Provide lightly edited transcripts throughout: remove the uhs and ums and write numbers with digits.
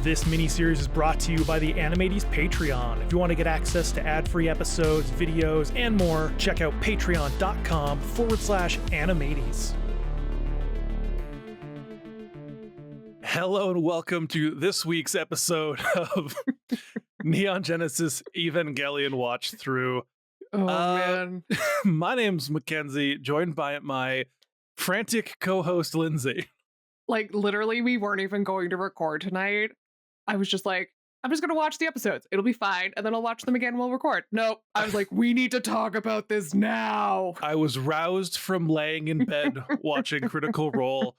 This mini-series is brought to you by the Animaties Patreon. If you want to get access to ad-free episodes, videos, and more, check out patreon.com/Animaties. Hello and welcome to this week's episode of Neon Genesis Evangelion Watch Through. Oh, man. My name's Mackenzie, joined by my frantic co-host Lindsey. Like, literally, we weren't even going to record tonight. I was just like, I'm just going to watch the episodes. It'll be fine. And then I'll watch them again and we'll record. Nope. I was like, we need to talk about this now. I was roused from laying in bed watching Critical Role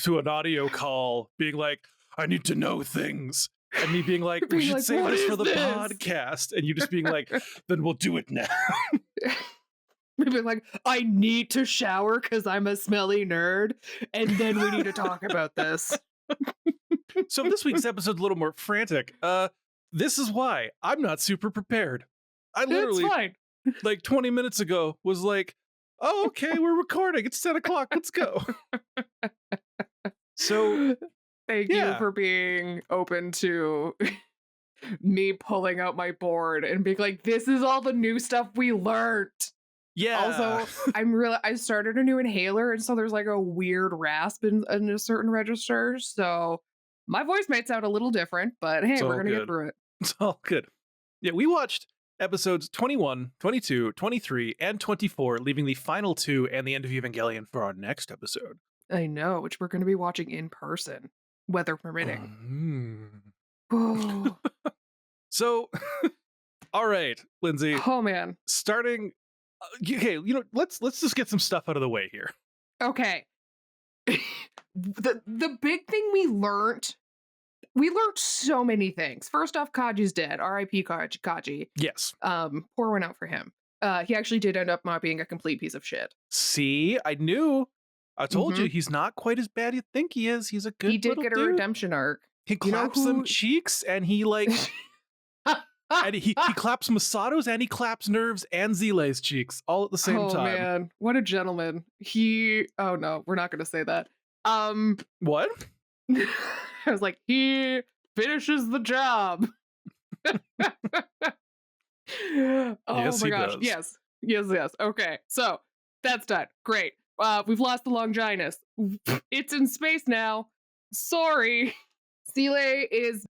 to an audio call being like, I need to know things. And me being like, we should save this for the podcast. And you just being like, then we'll do it now. We've been like, I need to shower because I'm a smelly nerd. And then we need to talk about this. So this week's episode's a little more frantic. This is why I'm not super prepared. I literally, like 20 minutes ago, was like, oh, okay, we're recording. It's 10 o'clock. Let's go. So thank you for being open to me pulling out my board and being like, this is all the new stuff we learned. Yeah. Also, I started a new inhaler, and so there's like a weird rasp in a certain register. So my voice might sound a little different, but hey, we're gonna get through it. It's all good. Yeah, we watched episodes 21, 22, 23, and 24, leaving the final two and the end of Evangelion for our next episode. I know, which we're gonna be watching in person, weather permitting. Oh. So, all right, Lindsey. Oh man. Starting. Okay, let's just get some stuff out of the way here. Okay. The big thing we learned so many things. First off, Kaji's dead. R.I.P. Kaji. Yes. Poor one out for him. He actually did end up not being a complete piece of shit. See, I knew. I told you he's not quite as bad as you think he is. He's a good He did get a redemption arc. He claps some cheeks and he like and he claps Masato's and he claps Nerves and Zile's cheeks all at the same time. Oh man, what a gentleman. Oh no, we're not gonna say that. What? I was like, he finishes the job. Oh yes, my gosh. Does. Yes. Okay, so that's done. Great. We've lost the Longinus. It's in space now. Sorry. Zile is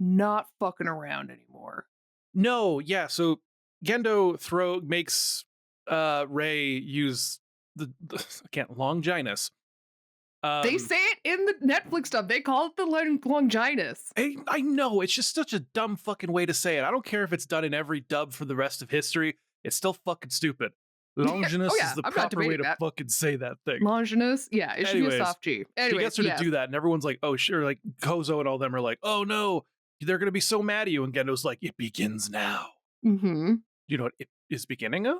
not fucking around anymore. No, yeah, so Gendo makes Rei use the Longinus. They say it in the Netflix stuff. They call it the Longinus. I know, it's just such a dumb fucking way to say it. I don't care if it's done in every dub for the rest of history. It's still fucking stupid. Longinus is the proper way to fucking say that thing. Longinus? Yeah, it should be a soft G. Anyways, he gets her to do that, and everyone's like, oh, sure, like Kozo and all them are like, oh no, they're going to be so mad at you. And Gendo's like, it begins now. Mm-hmm. You know what it is beginning of?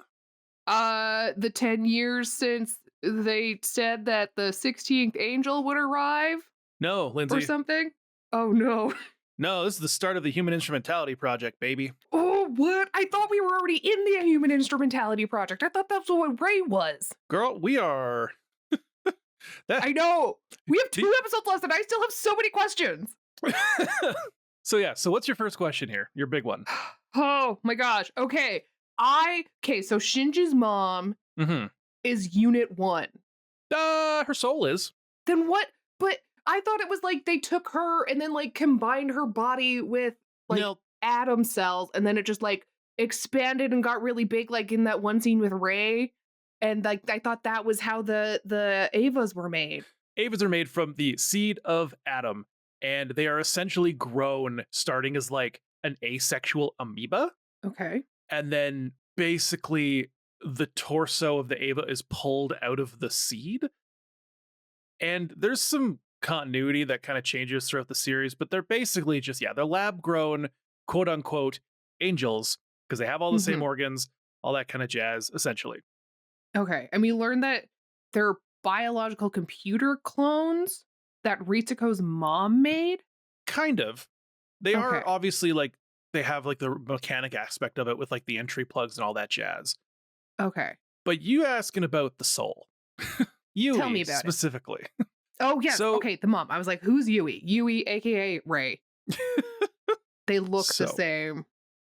The 10 years since they said that the 16th angel would arrive? No, Lindsey. Or something? Oh, no. No, this is the start of the Human Instrumentality Project, baby. Oh, what? I thought we were already in the Human Instrumentality Project. I thought that's what Rei was. Girl, we are... I know. We have 2 episodes left and I still have so many questions. So what's your first question here? Your big one. Oh my gosh. Okay. So Shinji's mom is Unit 1. Her soul is. Then what? But I thought it was like they took her and then like combined her body with like atom cells and then it just like expanded and got really big like in that one scene with Rei. And like I thought that was how the Avas were made. Avas are made from the seed of Adam. And they are essentially grown starting as like an asexual amoeba. Okay. And then basically the torso of the Ava is pulled out of the seed. And there's some continuity that kind of changes throughout the series, but they're basically just, they're lab grown, quote unquote, angels, because they have all the same organs, all that kind of jazz, essentially. Okay. And we learned that they're biological computer clones that Ritsuko's mom made? Kind of. They are obviously like, they have like the mechanic aspect of it with like the entry plugs and all that jazz. Okay. But you asking about the soul. Tell me about specifically. Oh, yes. So, Okay, the mom. I was like, who's Yui? Yui, aka Ray. They look the so same.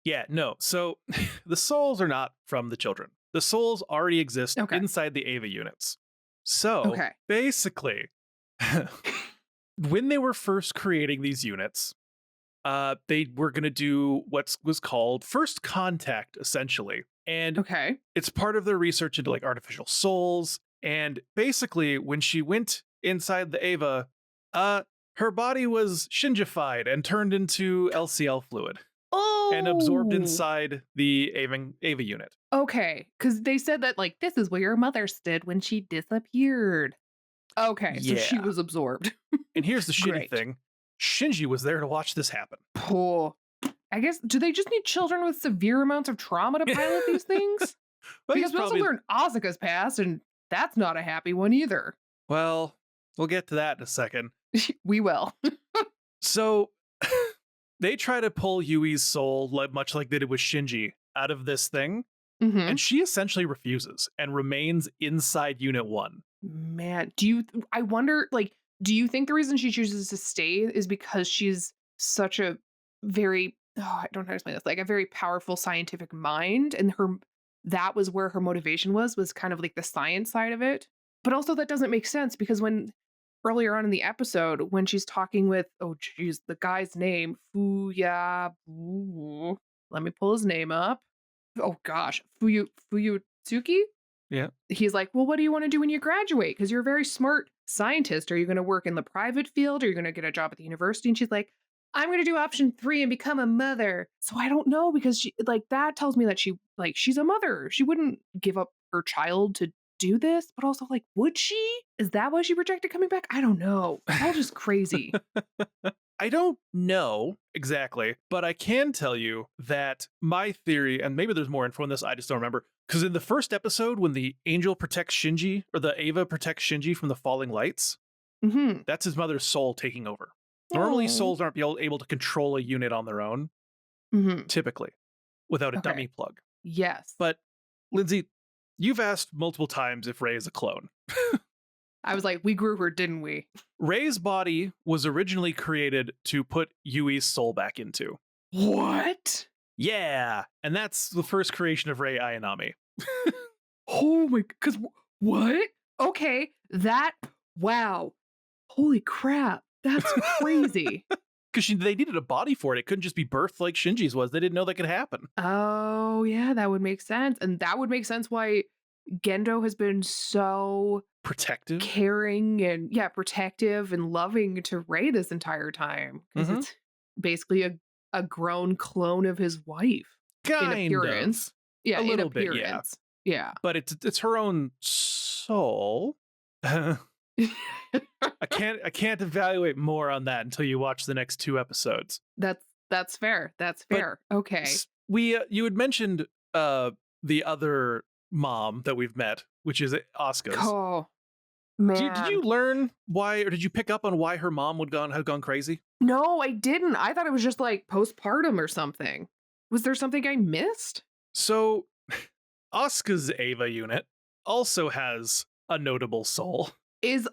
yeah, no. So the souls are not from the children. The souls already exist Okay. inside the Ava units. So Okay. basically, when they were first creating these units, they were going to do what was called first contact, essentially. And Okay. it's part of their research into like artificial souls. And basically, when she went inside the Ava, her body was shinjified and turned into LCL fluid and absorbed Oh, inside the Ava unit. okay. Because they said that, like, this is where your mother stood when she disappeared. Okay, so she Yeah. was absorbed. And here's the shitty Great. thing. Shinji was there to watch this happen. Poor. I guess, do they just need children with severe amounts of trauma to pilot these things? But Because he's we also probably learned Asuka's past, and that's not a happy one either. well, we'll get to that in a second. We will. So they try to pull Yui's soul, much like they did with Shinji, out of this thing, Hmm. and she essentially refuses and remains inside Unit 1. Man, I wonder, like, do you think the reason she chooses to stay is because she's such a very, I don't know how to explain this, like a very powerful scientific mind, and that was where her motivation was kind of like the science side of it. But also that doesn't make sense because when earlier on in the episode, when she's talking with, oh geez, the guy's name, let me pull his name up. Oh gosh, Fuyutsuki? Yeah. He's like, well, what do you want to do when you graduate? Because you're a very smart scientist. Are you going to work in the private field? Are you going to get a job at the university? And she's like, I'm going to do option 3 and become a mother. So I don't know because she, like, that tells me that she's a mother. She wouldn't give up her child to do this, but also, like, would she? Is that why she rejected coming back? I don't know. It's all just crazy. I don't know exactly, but I can tell you that my theory, and maybe there's more info on this, I just don't remember. Because in the first episode, when the angel protects Shinji, or the Ava protects Shinji from the falling lights, Mm-hmm. that's his mother's soul taking over. Normally, souls aren't able to control a unit on their own, Mm-hmm. typically, without a Okay. dummy plug. Yes. But, Lindsey, you've asked multiple times if Rey is a clone. I was like, we grew her, didn't we? Rey's body was originally created to put Yui's soul back into. What? Yeah, and that's the first creation of Rei Ayanami. Oh my, because what? Okay, wow. Holy crap. That's crazy. Because they needed a body for it. It couldn't just be birthed like Shinji's was. They didn't know that could happen. Oh, yeah, that would make sense. And that would make sense why Gendo has been so Protective. caring and, yeah, protective and loving to Rei this entire time. Because it's basically a grown clone of his wife. Kind in appearance. of. Yeah, A little in bit, yeah. appearance. Yeah. But it's her own soul. I can't evaluate more on that until you watch the next 2 episodes. That's fair. That's fair. Okay. You had mentioned the other mom that we've met, which is Asuka's. Oh man. Did you learn why, or did you pick up on why her mom had gone crazy? No, I didn't. I thought it was just like postpartum or something. Was there something I missed? So, Asuka's Ava unit also has a notable soul. Is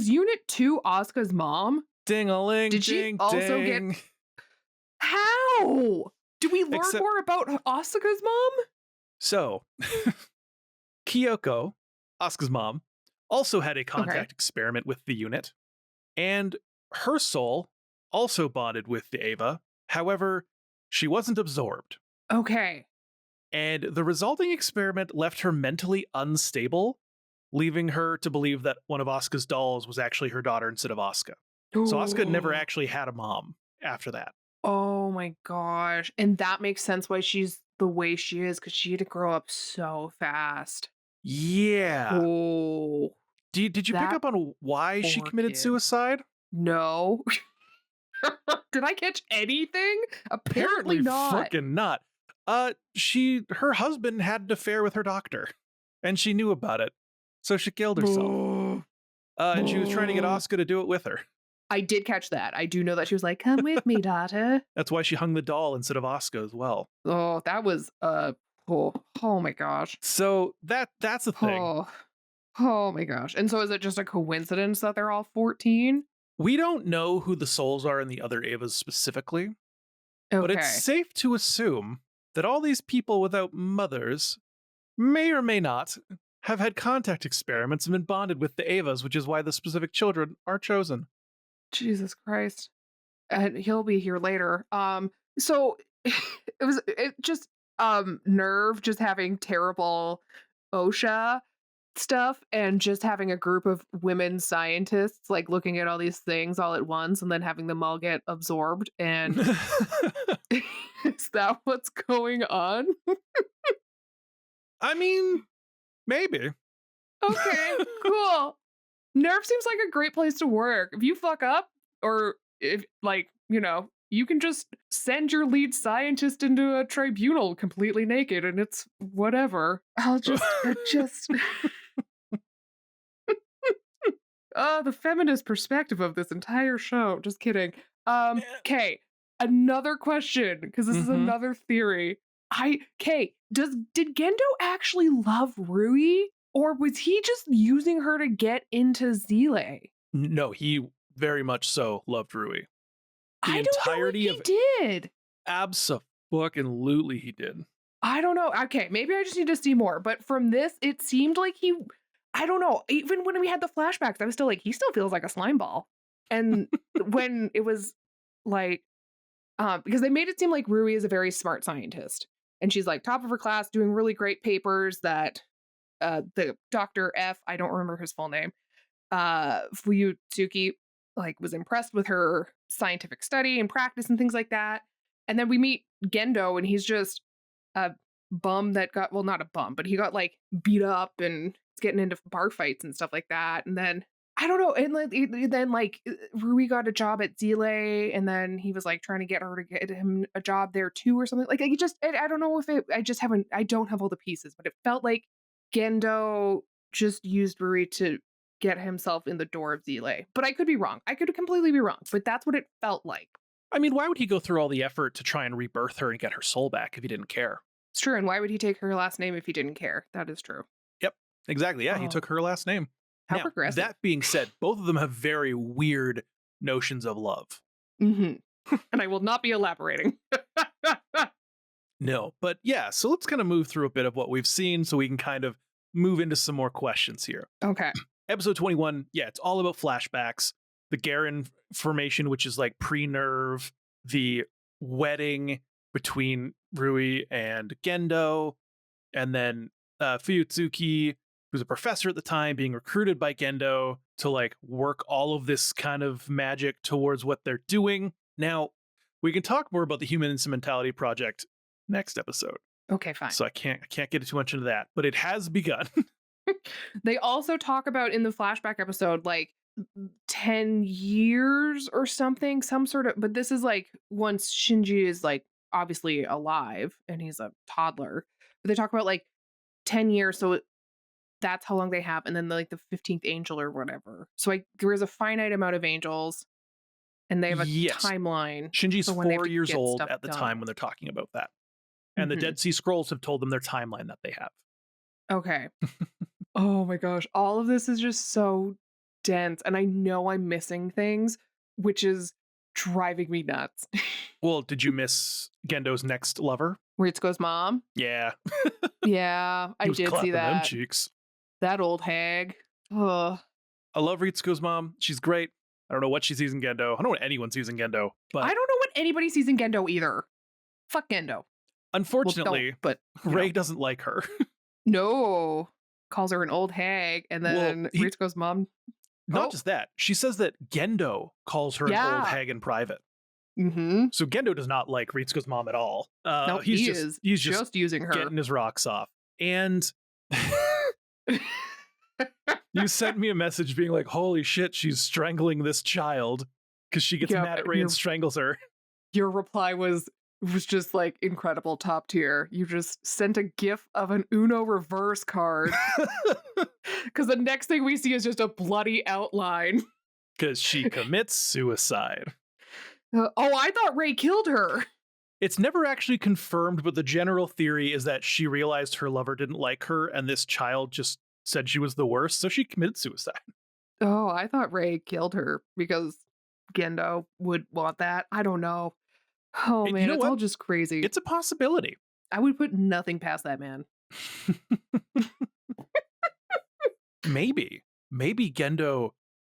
Unit 2 Asuka's mom? Ding-a-ling, Did she also get How? Do we learn more about Asuka's mom? So, Kyoko, Asuka's mom, also had a contact experiment with the unit, and her soul also bonded with the Ava. However, she wasn't absorbed. Okay. And the resulting experiment left her mentally unstable, leaving her to believe that one of Asuka's dolls was actually her daughter instead of Asuka. So Asuka never actually had a mom after that. Oh my gosh. And that makes sense why she's the way she is, because she had to grow up so fast. Yeah. Oh. Did you pick up on why she committed suicide? No. Did I catch anything? Apparently not. Fucking not. Her husband had an affair with her doctor, and she knew about it, so she killed herself. And she was trying to get Asuka to do it with her. I did catch that. I do know that she was like, "Come with me, daughter." That's why she hung the doll instead of Asuka as well. Oh, that was oh my gosh. So that's the thing. Oh my gosh. And so is it just a coincidence that they're all 14? We don't know who the souls are in the other Evas specifically, but it's Okay. safe to assume that all these people without mothers may or may not have had contact experiments and been bonded with the Evas, which is why the specific children are chosen. Jesus Christ. And he'll be here later. So it just Nerve just having terrible OSHA stuff and just having a group of women scientists like looking at all these things all at once and then having them all get absorbed and is that what's going on? I mean, maybe. Okay, cool. Nerve seems like a great place to work. If you fuck up, or if, like, you can just send your lead scientist into a tribunal completely naked and it's whatever. Oh, the feminist perspective of this entire show. Just kidding. Okay, another question, because this is another theory. Did Gendo actually love Rui? Or was he just using her to get into Zile? No, he very much so loved Rui. I don't know if he did. Abso-fucking-lutely he did. I don't know. Okay, maybe I just need to see more. But from this, it seemed like I don't know. Even when we had the flashbacks, I was still like, he still feels like a slime ball. And when it was like, because they made it seem like Rui is a very smart scientist. And she's like top of her class, doing really great papers that the Dr. F, I don't remember his full name, Fuyutsuki, like was impressed with her scientific study and practice and things like that. And then we meet Gendo and he's just a bum that got, well, not a bum, but he got like beat up and getting into bar fights and stuff like that. And then I don't know. And then Rui got a job at Zile, and then he was like trying to get her to get him a job there too or something. Like I don't know if I don't have all the pieces, but it felt like Gendo just used Rui to get himself in the door of Zile. But I could be wrong. I could completely be wrong, but that's what it felt like. I mean, why would he go through all the effort to try and rebirth her and get her soul back if he didn't care? It's true. And why would he take her last name if he didn't care? That is true. Yep, exactly. Yeah, he took her last name. How now, progressive. That being said, both of them have very weird notions of love. And I will not be elaborating. No, but yeah, so let's kind of move through a bit of what we've seen so we can kind of move into some more questions here. Okay. Episode 21, yeah, it's all about flashbacks. The Garen formation, which is like pre-nerve, the wedding between Rui and Gendo, and then Fuyutsuki, who's a professor at the time, being recruited by Gendo to like work all of this kind of magic towards what they're doing. Now, we can talk more about the Human Instrumentality project next episode. Okay, fine. So I can't get too much into that, but it has begun. They also talk about in the flashback episode like 10 years or something, some sort of, but this is like once Shinji is like obviously alive and he's a toddler. But they talk about like 10 years, so that's how long they have, and then like the 15th angel or whatever. So there is a finite amount of angels, and they have a timeline. Shinji's 4 years old at the time when they're talking about that. And the Dead Sea Scrolls have told them their timeline that they have. Okay. Oh my gosh. All of this is just so dense. And I know I'm missing things, which is driving me nuts. Well, did you miss Gendo's next lover? Ritsuko's mom? Yeah. Yeah, I did see that. Them cheeks. That old hag. Ugh. I love Ritsuko's mom. She's great. I don't know what she sees in Gendo. I don't know what anyone sees in Gendo. But I don't know what anybody sees in Gendo either. Fuck Gendo. Unfortunately, Ray doesn't like her. No. Calls her an old hag, and then Ritsuko's mom. Not just that. She says that Gendo calls her an old hag in private. So Gendo does not like Ritsuko's mom at all. No, he's just using her. Getting his rocks off. And you sent me a message being like, holy shit, she's strangling this child because she gets mad at Ray and strangles her. Your reply was just like incredible, top tier. You just sent a gif of an Uno reverse card because the next thing we see is just a bloody outline because she commits suicide. I thought Ray killed her. It's never actually confirmed, but the general theory is that she realized her lover didn't like her and this child just said she was the worst, so she committed suicide. Oh, I thought Ray killed her because Gendo would want that. I don't know. Oh And man, you know it's what? all just crazy. It's a possibility. I would put nothing past that man. Maybe Gendo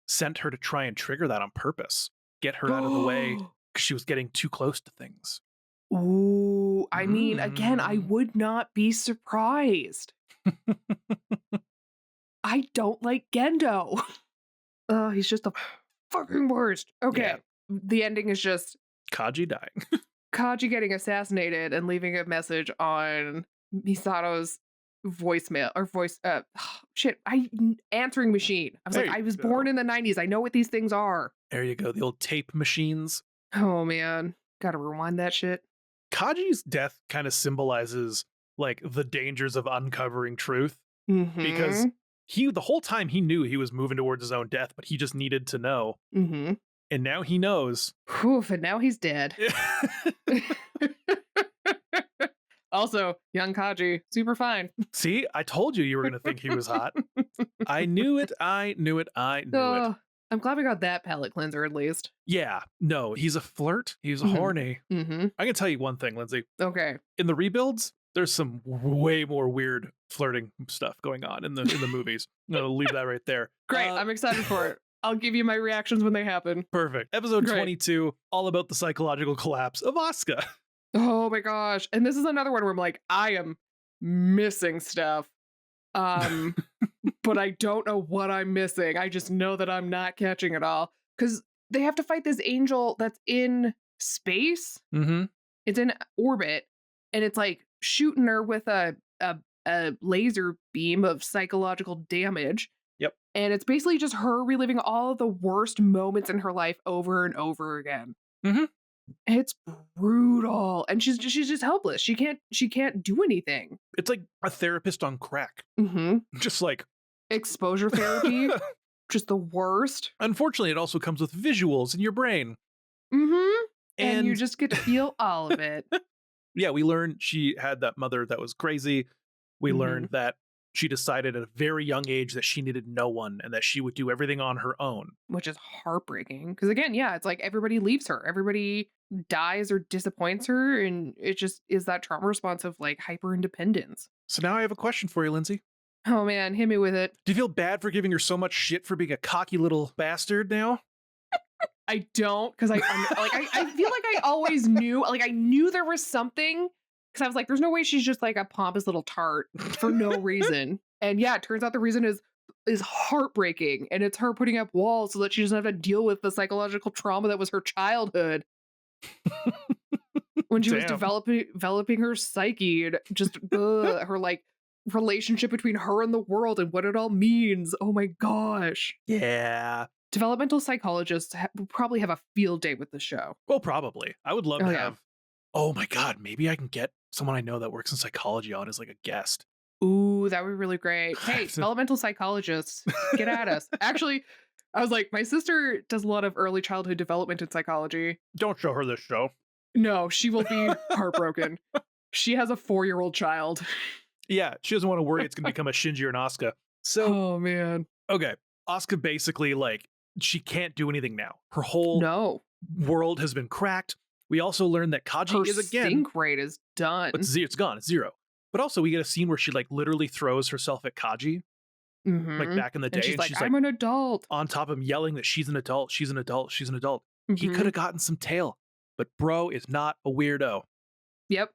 sent her to try and trigger that on purpose. Get her out of the way because she was getting too close to things. Ooh, I mean, again, I would not be surprised. I don't like Gendo. Oh, he's just the fucking worst. Okay. Yeah. The ending is just Kaji dying. Kaji getting assassinated and leaving a message on Misato's voicemail or answering machine. I was There like, you I was go. born in the 90s. I know what these things are. There you go. The old tape machines. Oh man. Gotta rewind that shit. Kaji's death kind of symbolizes like the dangers of uncovering truth because the whole time he knew he was moving towards his own death, but he just needed to know. And now he knows. Oof, and now he's dead. Also, young Kaji, super fine. See, I told you were going to think he was hot. I knew it. I knew it. I knew it. I'm glad we got that palate cleanser at least. Yeah, no, he's a flirt. He's horny. I can tell you one thing, Lindsay. Okay. In the rebuilds, there's some way more weird flirting stuff going on in the movies. I'll leave that right there. Great. I'm excited for it. I'll give you my reactions when they happen. Perfect. Episode 22, all about the psychological collapse of Asuka. Oh my gosh. And this is another one where I'm like, I am missing stuff. But I don't know what I'm missing. I just know that I'm not catching it all. Because they have to fight this angel that's in space. It's in orbit. And it's like shooting her with a laser beam of psychological damage. Yep. And it's basically just her reliving all of the worst moments in her life over and over again. It's brutal. And she's just helpless. She can't do anything. It's like a therapist on crack. Just like exposure therapy. Just the worst. Unfortunately, it also comes with visuals in your brain. And you just get to feel all of it. Yeah, we learned she had that mother that was crazy. We learned that she decided at a very young age that she needed no one and that she would do everything on her own. Which is heartbreaking. Because again, yeah, it's like everybody leaves her. Everybody dies or disappoints her. And it just is that trauma response of like hyper independence. So now I have a question for you, Lindsay. Oh man, hit me with it. Do you feel bad for giving her so much shit for being a cocky little bastard now? I don't, because I feel like I always knew, like I knew there was something, because I was like, there's no way she's just like a pompous little tart for no reason. And yeah, it turns out the reason is heartbreaking, and it's her putting up walls so that she doesn't have to deal with the psychological trauma that was her childhood. When she was developing her psyche and just her like relationship between her and the world and what it all means. Oh my gosh. Yeah. Developmental psychologists will probably have a field day with the show. Well, probably. I would love to have. Oh my God, maybe I can get someone I know that works in psychology on as like a guest. Ooh, that would be really great. Hey, developmental psychologists, get at us. Actually, I was like, my sister does a lot of early childhood development in psychology. Don't show her this show. No, she will be heartbroken. She has a 4-year-old child. Yeah, she doesn't want to worry it's going to become a Shinji or an Asuka. So, oh man. Okay, Asuka basically like she can't do anything now. Her whole world has been cracked. We also learned that Kaji is again. Her sync rate is done. It's gone. It's 0. But also we get a scene where she like literally throws herself at Kaji, like back in the day, and she's like, "I'm an adult." On top of him yelling that she's an adult, she's an adult, she's an adult. He could have gotten some tail, but bro is not a weirdo. Yep.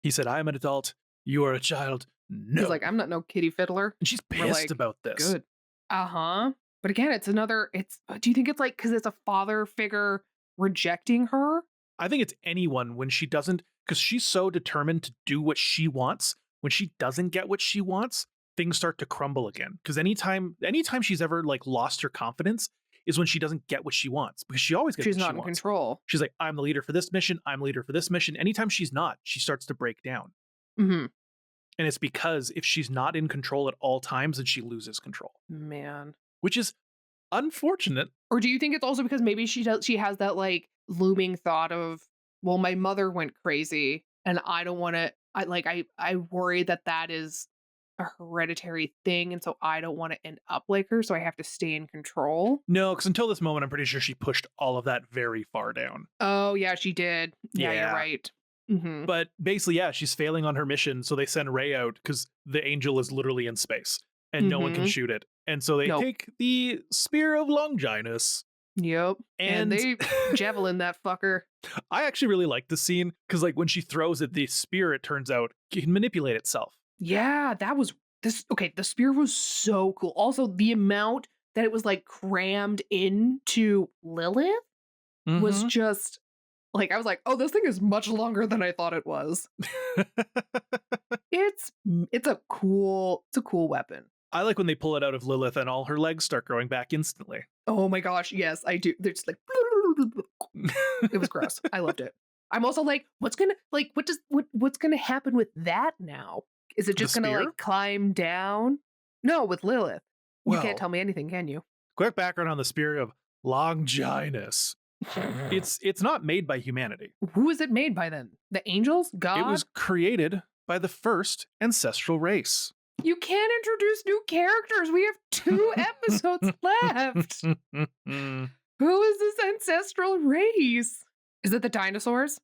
He said, "I am an adult. You are a child." No. He's like, "I'm not no kitty fiddler." And she's pissed about this. Good. But again, do you think it's like because it's a father figure rejecting her? I think it's anyone when she doesn't, because she's so determined to do what she wants. When she doesn't get what she wants, things start to crumble again. Because anytime she's ever like lost her confidence is when she doesn't get what she wants. Because she always gets what she wants. She's not in control. She's like, I'm the leader for this mission. I'm the leader for this mission. Anytime she's not, she starts to break down. And it's because if she's not in control at all times, then she loses control. Man. Which is unfortunate. Or do you think it's also because maybe she has that like looming thought of, well, my mother went crazy and I don't want to, I worry that is a hereditary thing, and so I don't want to end up like her, so I have to stay in control. No, because until this moment, I'm pretty sure she pushed all of that very far down. Oh, yeah, she did. Yeah, Yeah. you're right. Mm-hmm. But basically, yeah, she's failing on her mission, so they send Rey out because the angel is literally in space and no one can shoot it. And so they take the Spear of Longinus. Yep. And they javelin that fucker. I actually really like the scene because, like, when she throws it, the spear, it turns out, can manipulate itself. Yeah, that was this. Okay, the spear was so cool. Also, the amount that it was like crammed into Lilith was just like, I was like, oh, this thing is much longer than I thought it was. It's a cool weapon. I like when they pull it out of Lilith and all her legs start growing back instantly. Oh my gosh, yes, I do. They're just like it was gross. I loved it. I'm also like, what's gonna happen with that now? Is it just gonna like climb down? No, with Lilith. You can't tell me anything, can you? Quick background on the Spear of Longinus. It's not made by humanity. Who is it made by then? The angels? God? It was created by the first ancestral race. You can't introduce new characters. We have 2 episodes left. Who is this ancestral race? Is it the dinosaurs?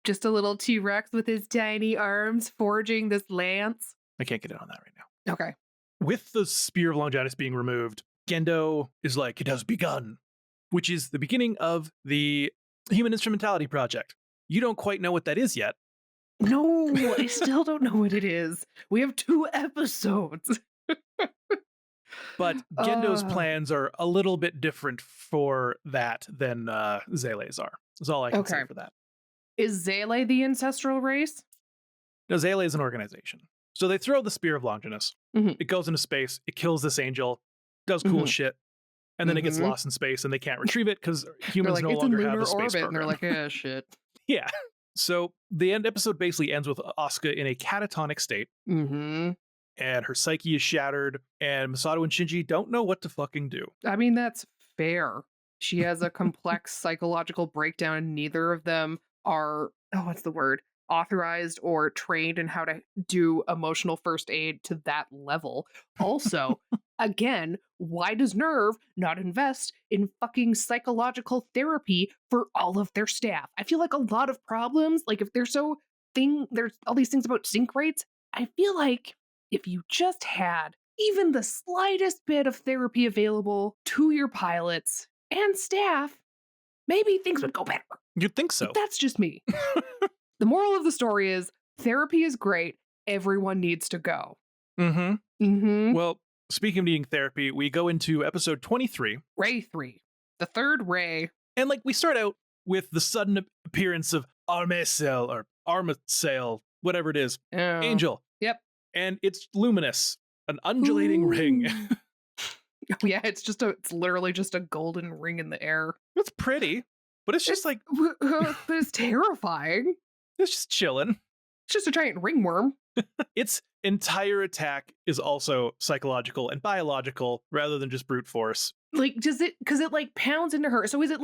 Just a little T-Rex with his tiny arms forging this lance? I can't get in on that right now. Okay. With the Spear of Longinus being removed, Gendo is like, it has begun, which is the beginning of the Human Instrumentality Project. You don't quite know what that is yet. No, I still don't know what it is. We have 2 episodes. But Gendo's plans are a little bit different for that than Zele's are. That's all I can say for that. Is Zele the ancestral race? No, Zele is an organization. So they throw the Spear of Longinus. It goes into space. It kills this angel. Does cool shit. And then it gets lost in space and they can't retrieve it because humans no longer have a space program. And they're like, yeah, shit. Yeah. So the episode basically ends with Asuka in a catatonic state. And her psyche is shattered. And Masato and Shinji don't know what to fucking do. I mean, that's fair. She has a complex psychological breakdown and neither of them are, what's the word? Authorized or trained in how to do emotional first aid to that level. Also, again, why does Nerve not invest in fucking psychological therapy for all of their staff? I feel like a lot of problems, like if there's all these things about sync rates, I feel like if you just had even the slightest bit of therapy available to your pilots and staff, maybe things would go better. You'd think so. But that's just me. The moral of the story is therapy is great. Everyone needs to go. Well, speaking of needing therapy, we go into episode 23. Ray 3. The third Ray. And like we start out with the sudden appearance of Armacel or Armacel, whatever it is. Angel. Yep. And it's luminous. An undulating ring. Yeah, it's literally just a golden ring in the air. It's pretty, but it's just like but it's terrifying. It's just chilling. It's just a giant ringworm. Its entire attack is also psychological and biological rather than just brute force. Like, because it like pounds into her. So is it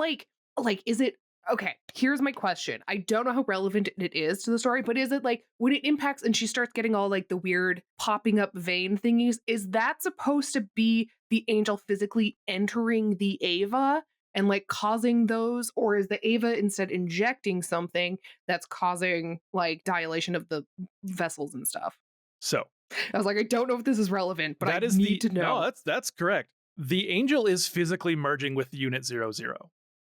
is it, okay, here's my question. I don't know how relevant it is to the story, but is it like when it impacts and she starts getting all like the weird popping up vein thingies, is that supposed to be the angel physically entering the Ava and like causing those, or is the Ava instead injecting something that's causing like dilation of the vessels and stuff? So I was like, I don't know if this is relevant, but I need to know. No, that's correct. The angel is physically merging with Unit 00.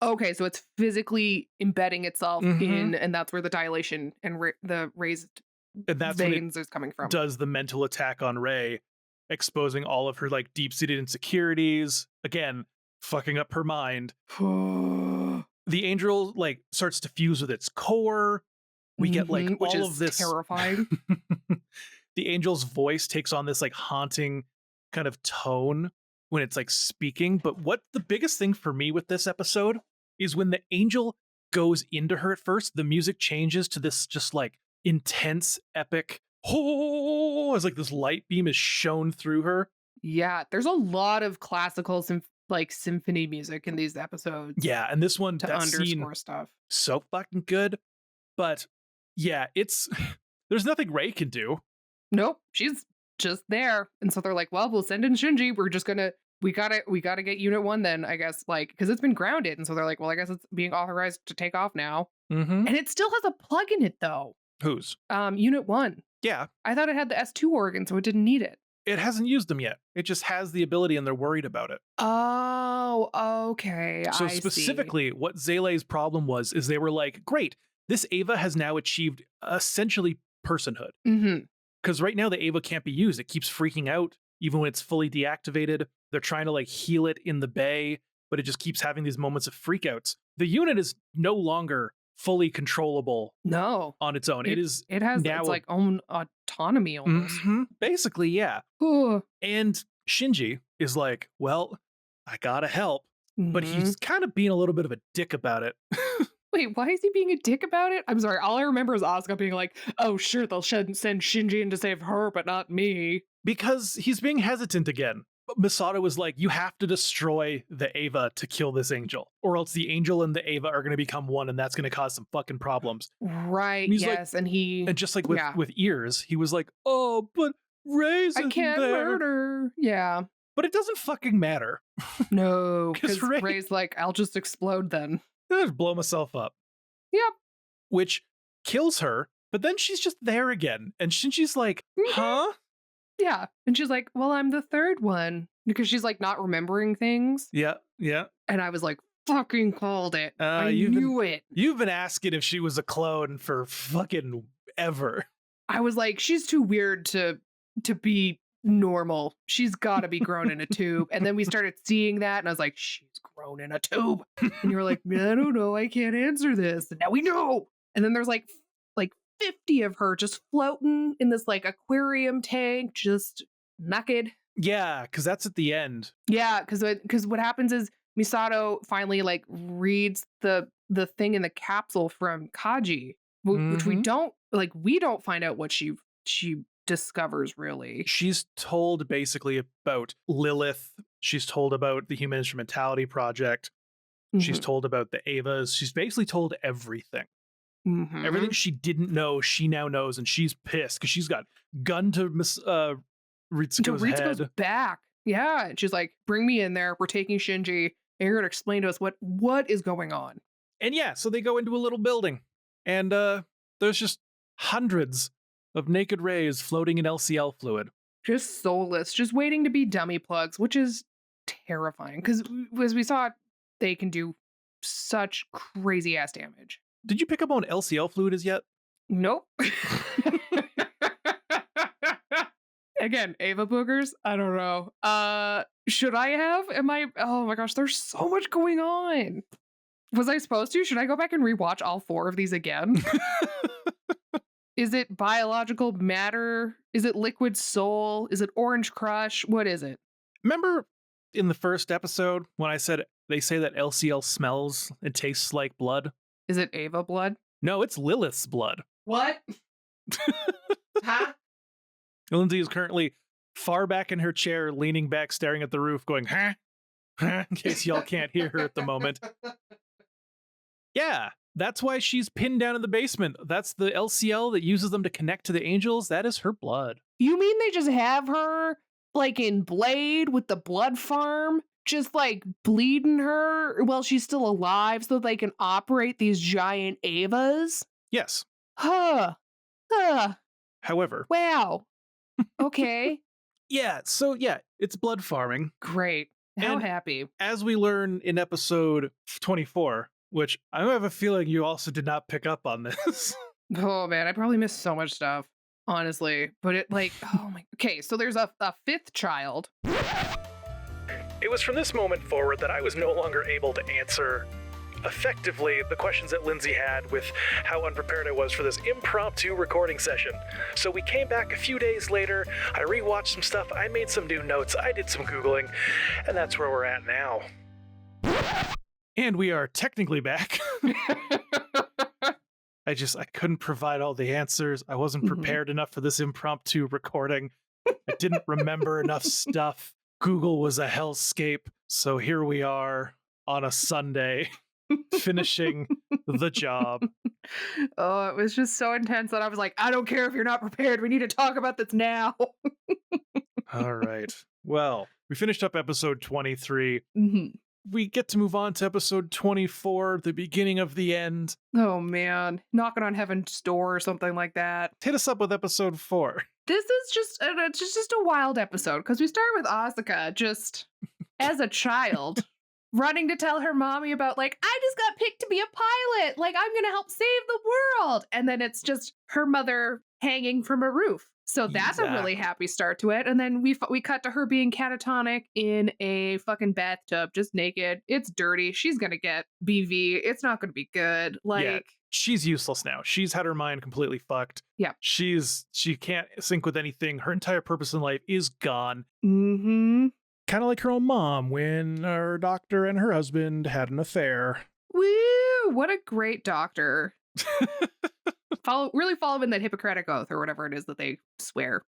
Okay, so it's physically embedding itself in, and that's where the dilation and the raised veins is coming from. Does the mental attack on Rey, exposing all of her like deep-seated insecurities. Again, fucking up her mind. The angel like starts to fuse with its core. We get like which all is of this terrifying. The angel's voice takes on this like haunting kind of tone when it's like speaking. But what the biggest thing for me with this episode is when the angel goes into her at first, the music changes to this just like intense, epic, as like this light beam is shown through her. Yeah, there's a lot of classical symphony music in these episodes. Yeah, and this one to underscore stuff. So fucking good. But yeah, it's there's nothing Rey can do. Nope, she's just there. And so they're like, well, we'll send in Shinji. We gotta get Unit 1 then, I guess, like, because it's been grounded. And so they're like, well, I guess it's being authorized to take off now. Mm-hmm. And it still has a plug in it, though. Whose? Unit 1. Yeah. I thought it had the S2 organ, so it didn't need it. It hasn't used them yet. It just has the ability and they're worried about it. Oh, okay. So I see. specifically, what Zele's problem was is they were like, great, this Ava has now achieved essentially personhood. Mm-hmm. Because right now the Ava can't be used. It keeps freaking out, even when it's fully deactivated. They're trying to like heal it in the bay, but it just keeps having these moments of freakouts. The unit is no longer fully controllable on its own. It has now its like own autonomy almost. Mm-hmm, basically, yeah. Ooh. And Shinji is like, well, I gotta help. Mm-hmm. But he's kind of being a little bit of a dick about it. Wait, why is he being a dick about it? I'm sorry. All I remember is Asuka being like, oh, sure, they'll send Shinji in to save her, but not me. Because he's being hesitant again. Misato was like, you have to destroy the Ava to kill this angel, or else the angel and the Ava are going to become one, and that's going to cause some fucking problems. Right, yes, like, and just like with ears, he was like, oh, but Ray's I can't murder. Yeah. But it doesn't fucking matter. No, because Ray's like, I'll just explode then. I'll just blow myself up. Yep. Which kills her, but then she's just there again, and Shinji's like, huh? Yeah. And she's like, well, I'm the third one. Because she's like not remembering things. Yeah, yeah. And I was like, fucking called it. I knew it. You've been asking if she was a clone for fucking ever. I was like, she's too weird to be normal. She's got to be grown in a tube. And then we started seeing that, and I was like, she's grown in a tube. And you were like, I don't know. I can't answer this. And now we know. And then there's like 50 of her just floating in this like aquarium tank, just naked. Yeah, because that's at the end. Yeah, because what happens is Misato finally like reads the thing in the capsule from Kaji, which we don't find out what she discovers really. She's told basically about Lilith. She's told about the Human Instrumentality Project. Mm-hmm. She's told about the Avas. She's basically told everything. Mm-hmm. Everything she didn't know, she now knows, and she's pissed because she's got gun to Ritsuko's head. Back. Yeah. And she's like, bring me in there. We're taking Shinji, and you're going to explain to us what is going on. And yeah, so they go into a little building, and there's just hundreds of naked Rays floating in LCL fluid. Just soulless, just waiting to be dummy plugs, which is terrifying. Because as we saw, they can do such crazy ass damage. Did you pick up on LCL fluid as yet? Nope. Again, Ava boogers? I don't know. Should I have? Oh my gosh, there's so much going on. Was I supposed to? Should I go back and rewatch all 4 of these again? Is it biological matter? Is it liquid soul? Is it orange crush? What is it? Remember in the first episode when I said they say that LCL smells and tastes like blood? Is it Ava blood? No, it's Lilith's blood. What? Huh? Lindsey is currently far back in her chair, leaning back, staring at the roof, going, huh? In case y'all can't hear her at the moment. Yeah, that's why she's pinned down in the basement. That's the LCL that uses them to connect to the angels. That is her blood. You mean they just have her, like in Blade with the blood farm? Just like bleeding her while she's still alive so they can operate these giant Avas? Yes. However. Wow. Okay. Yeah, so yeah, it's blood farming. Great. How happy. As we learn in episode 24, which I have a feeling you also did not pick up on this. Oh man, I probably missed so much stuff, honestly. But it like, oh my. Okay, so there's a 5th child. It was from this moment forward that I was no longer able to answer effectively the questions that Lindsey had with how unprepared I was for this impromptu recording session. So we came back a few days later, I rewatched some stuff, I made some new notes, I did some Googling, and that's where we're at now. And we are technically back. I couldn't provide all the answers. I wasn't prepared enough for this impromptu recording. I didn't remember enough stuff. Google was a hellscape. So here we are on a Sunday, finishing the job. Oh, it was just so intense that I was like, I don't care if you're not prepared. We need to talk about this now. All right. Well, we finished up episode 23. We get to move on to episode 24, the beginning of the end. Oh, man. Knocking on heaven's door or something like that. Hit us up with episode 4. This is just a wild episode because we start with Asuka just as a child running to tell her mommy about, like, I just got picked to be a pilot. Like, I'm going to help save the world. And then it's just her mother hanging from a roof. So that's a really happy start to it. And then we cut to her being catatonic in a fucking bathtub, just naked. It's dirty. She's going to get BV. It's not going to be good. Like, she's useless now. She's had her mind completely fucked. Yeah. She can't sync with anything. Her entire purpose in life is gone. Mm-hmm. Kind of like her own mom when her doctor and her husband had an affair. Woo! What a great doctor. Really follow in that Hippocratic oath or whatever it is that they swear.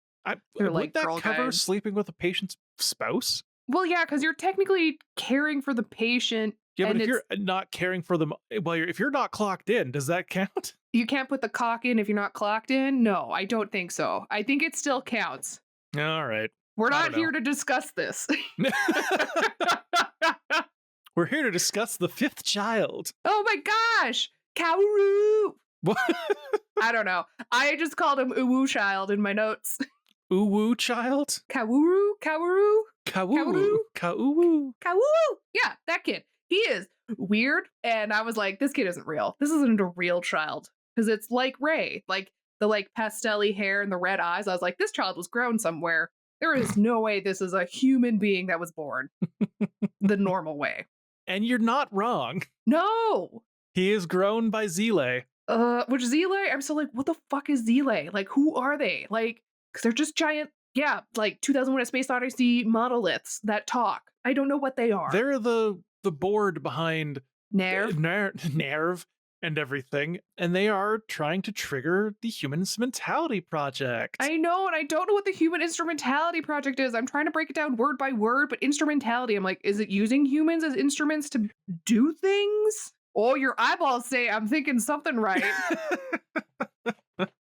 Would like that cover sleeping with a patient's spouse? Well, yeah, because you're technically caring for the patient. Yeah, but if you're not caring for them, if you're not clocked in, does that count? You can't put the cock in if you're not clocked in? No, I don't think so. I think it still counts. All right. We're not here to discuss this. We're here to discuss the 5th child. Oh my gosh! KOWARU! What? I don't know. I just called him Uwu Child in my notes. Uwu Child? KOWARU? KOWARU? KOWARU? KOWARU? KOWARU! Yeah, that kid. He is weird. And I was like, this kid isn't real. This isn't a real child. Because it's like Ray. Like, the pastel-y hair and the red eyes. I was like, this child was grown somewhere. There is no way this is a human being that was born the normal way. And you're not wrong. No! He is grown by Zile. Which Zile? I'm still like, what the fuck is Zile? Like, who are they? Like, because they're just giant, like 2001: A Space Odyssey monoliths that talk. I don't know what they are. They're the board behind Nerve and everything, and they are trying to trigger the Human Instrumentality Project. I know, and I don't know what the Human Instrumentality Project is. I'm trying to break it down word by word, but instrumentality, I'm like, is it using humans as instruments to do things? Oh, your eyeballs say I'm thinking something right.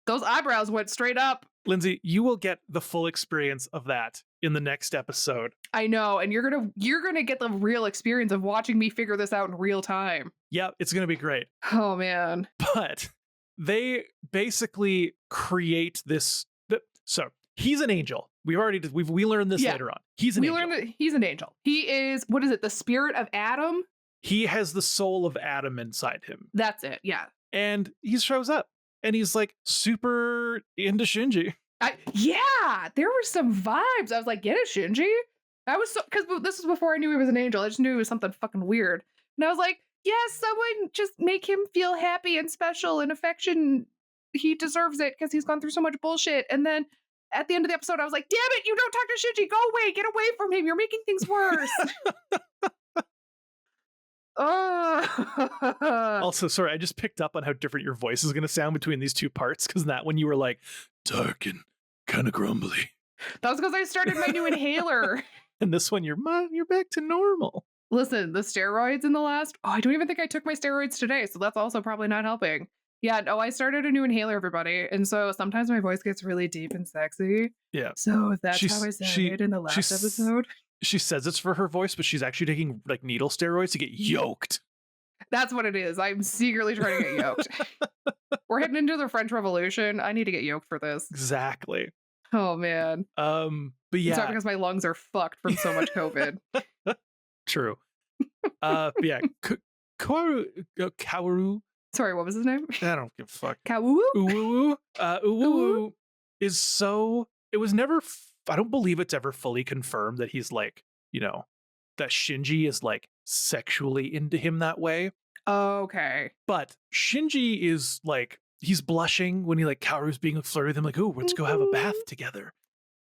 Those eyebrows went straight up. Lindsey, you will get the full experience of that in the next episode. I know, and you're gonna get the real experience of watching me figure this out in real time. Yeah, it's gonna be great. Oh man. But they basically create this. So he's an angel. We learned this later on. He's an angel. We learned that he's an angel. He is, what is it? The spirit of Adam? He has the soul of Adam inside him. That's it. Yeah. And he shows up and he's like super into Shinji. Yeah, there were some vibes. I was like, get it, Shinji? I was because this was before I knew he was an angel. I just knew he was something fucking weird. And I was like, yes, someone just make him feel happy and special and affection. He deserves it because he's gone through so much bullshit. And then at the end of the episode, I was like, damn it, you don't talk to Shinji. Go away. Get away from him. You're making things worse. Also, sorry, I just picked up on how different your voice is going to sound between these two parts, because that one you were like, dark and kind of grumbly. That was because I started my new inhaler. And this one, you're back to normal. Listen, the steroids in the last... Oh, I don't even think I took my steroids today, so that's also probably not helping. Yeah, no, I started a new inhaler, everybody. And so sometimes my voice gets really deep and sexy. Yeah. So if that's how I sounded in the last episode... She says it's for her voice, but she's actually taking like needle steroids to get yoked. That's what it is. I'm secretly trying to get yoked. We're heading into the French Revolution. I need to get yoked for this. Exactly. Oh man. But yeah. It's not because my lungs are fucked from so much COVID. True. But yeah. KOWARU. Sorry, what was his name? I don't give a fuck. KOWARU? Uwu is so... It was never... I don't believe it's ever fully confirmed that he's like, that Shinji is like sexually into him that way. Okay. But Shinji is like, he's blushing when he like KOWARU's being flirty with him, like, oh, let's go have a bath together.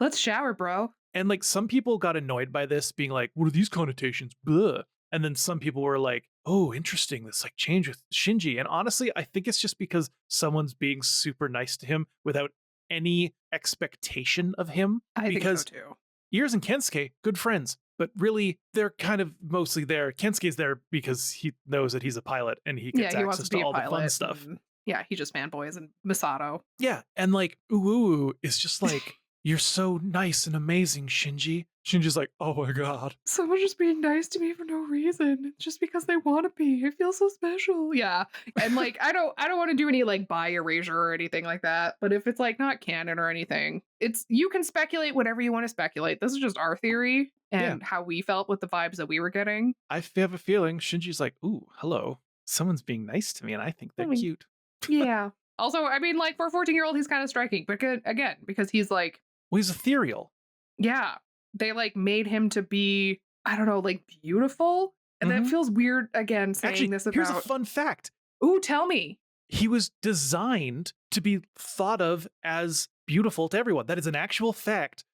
Let's shower, bro. And like some people got annoyed by this, being like, what are these connotations? Blah. And then some people were like, oh, interesting, this like change with Shinji. And honestly, I think it's just because someone's being super nice to him without any expectation of him. I think so too. Ears and Kensuke, good friends, but really they're kind of mostly there. Kensuke's there because he knows that he's a pilot and he gets access to all the fun stuff. Yeah, he just fanboys and Misato. Yeah, and like Uwu is just like, you're so nice and amazing, Shinji. Shinji's like, oh my god. Someone's just being nice to me for no reason. Just because they want to be. I feel so special. Yeah. And like I don't want to do any like bi erasure or anything like that. But if it's like not canon or anything, you can speculate whatever you want to speculate. This is just our theory and how we felt with the vibes that we were getting. I have a feeling Shinji's like, ooh, hello. Someone's being nice to me and I think they're cute. Yeah. Also, I mean, like for a 14-year-old, he's kind of striking. But again, because he's like, well, he's ethereal. Yeah. They like made him to be, I don't know, like beautiful. And that feels weird again saying Actually, this about. Here's a fun fact. Ooh, tell me. He was designed to be thought of as beautiful to everyone. That is an actual fact.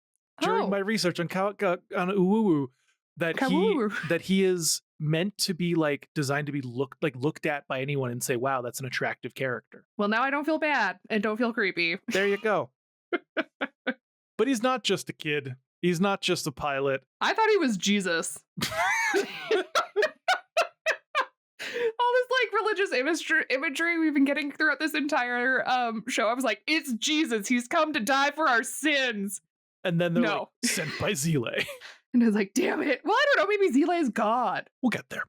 During my research on KOWARU, that he is meant to be like designed to be looked at by anyone and say, wow, that's an attractive character. Well, now I don't feel bad and don't feel creepy. There you go. But he's not just a kid. He's not just a pilot. I thought he was Jesus. All this like religious imagery we've been getting throughout this entire show. I was like, it's Jesus. He's come to die for our sins. And then they're like, sent by Zile. And I was like, damn it. Well, I don't know. Maybe Zile is God. We'll get there.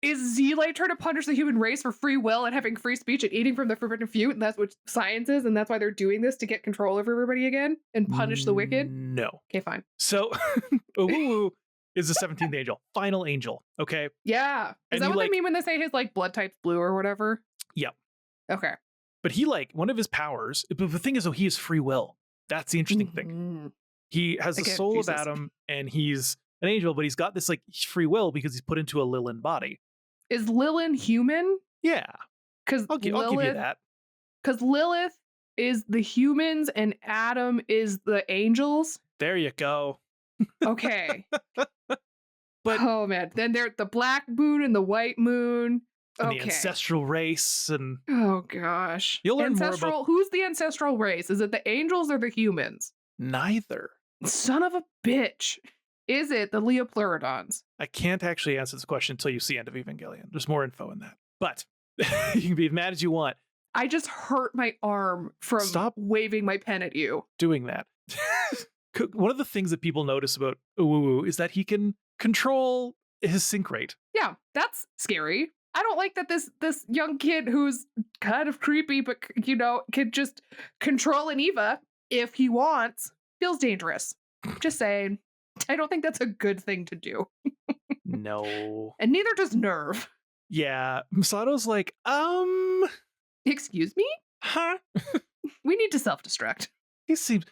Is Zile trying to punish the human race for free will and having free speech and eating from the forbidden fruit? And that's what science is? And that's why they're doing this to get control over everybody again and punish the wicked? No. Okay, fine. So, Owuwu is the 17th angel. Final angel. Okay? Yeah. Is that what they mean when they say his like blood type's blue or whatever? Yep. Okay. But he like, one of his powers, but the thing is, though, he is free will. That's the interesting thing. He has the soul of Adam and he's an angel, but he's got this like free will because he's put into a Lilin body. Is Lilin human? Yeah. Because I'll give you that. Because Lilith is the humans and Adam is the angels. There you go. Okay. But oh man, then there's the black moon and the white moon. And the ancestral race and oh gosh. You'll learn more about who's the ancestral race? Is it the angels or the humans? Neither. Son of a bitch. Is it the Leopleurodons? I can't actually answer this question until you see End of Evangelion. There's more info in that. But you can be as mad as you want. I just hurt my arm from waving my pen at you. Doing that. One of the things that people notice about Owuwu is that he can control his sync rate. Yeah, that's scary. I don't like that this young kid who's kind of creepy, but you know, can just control an Eva if he wants. Feels dangerous. Just saying. I don't think that's a good thing to do. No. And neither does Nerve. Yeah. Misato's like, excuse me? Huh? We need to self-destruct.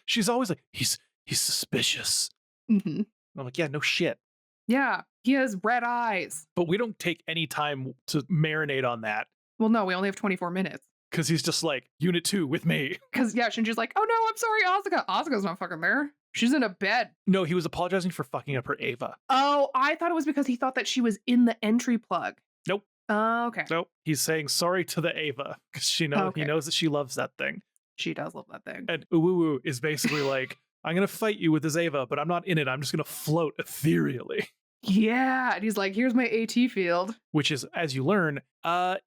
She's always like, he's suspicious. Mm-hmm. I'm like, yeah, no shit. Yeah, he has red eyes. But we don't take any time to marinate on that. Well, no, we only have 24 minutes. Because he's just like, Unit 2 with me. Because, yeah, Shinji's like, oh no, I'm sorry, Asuka. Asuka's not fucking there. She's in a bed. No, he was apologizing for fucking up her Ava. Oh, I thought it was because he thought that she was in the entry plug. Nope. Oh, okay. Nope. He's saying sorry to the Ava because he knows that she loves that thing. She does love that thing. And Owuwu is basically like, I'm going to fight you with this Ava, but I'm not in it. I'm just going to float ethereally. Yeah. And he's like, here's my AT field. Which is, as you learn,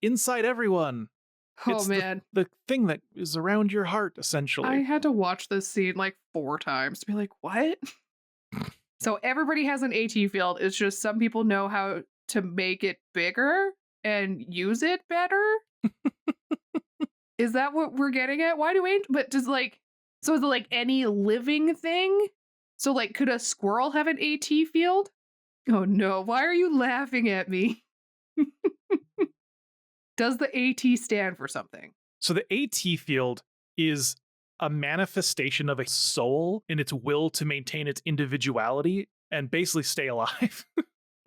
inside everyone. Oh, it's man. The thing that is around your heart, essentially. I had to watch this scene like 4 times to be like, what? So everybody has an AT field. It's just some people know how to make it bigger and use it better. Is that what we're getting at? Why do but does like, so is it like any living thing? So like, could a squirrel have an AT field? Oh no, why are you laughing at me? Does the AT stand for something? So the AT field is a manifestation of a soul in its will to maintain its individuality and basically stay alive.